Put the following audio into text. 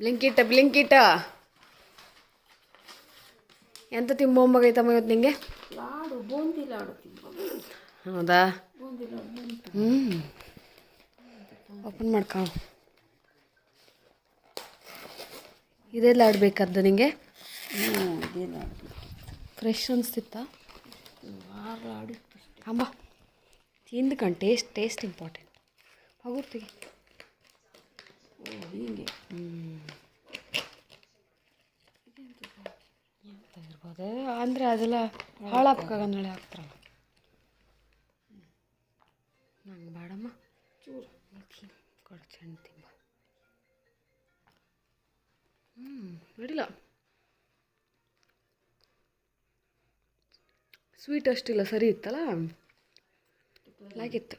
ಬ್ಲಿಂಕಿಟ ಎಂತ ತಿಂಬೊಂಬಾಗೈತಮ್ಮ ಇವತ್ತು ನಿಂಗೆ? ಲಾಡು ಬೂಂದಿ ಲಾಡು ಹೌದಾ? ಬೂಂದಿ ಲಾಡು ಓಪನ್ ಮಾಡ್ಕೊ. ಇದೇ ಲಾಡು ಬೇಕಾದ್ದು ನಿಂಗೆ? ಇದೇ ಲಾಡು ಫ್ರೆಶ್ ಅನಿಸ್ತಿತ್ತಾ? ಲಾಡು ಅಂಬ ತಿಂದ್ಕೊಂಡು ಟೇಸ್ಟ್ ಇಂಪಾರ್ಟೆಂಟ್. ಹೋಗುತ್ತೀವಿ ಹೀಗೆ ಎಂತ ಇರ್ಬೋದು ಅಂದರೆ ಅದೆಲ್ಲ ಹಾಳಾಗಂದೇಳಿ ಹಾಕ್ತಾರಲ್ಲ. ನಂಗೆ ಬೇಡಮ್ಮ ಚೂರು ಕೊಡು ಚೆಂದ ತಿಂಬ. ಅಡಿಲ್ಲ ಸ್ವೀಟ್ ಅಷ್ಟಿಲ್ಲ, ಸರಿ ಇತ್ತಲ್ಲ, ಲಾಗಿತ್ತು.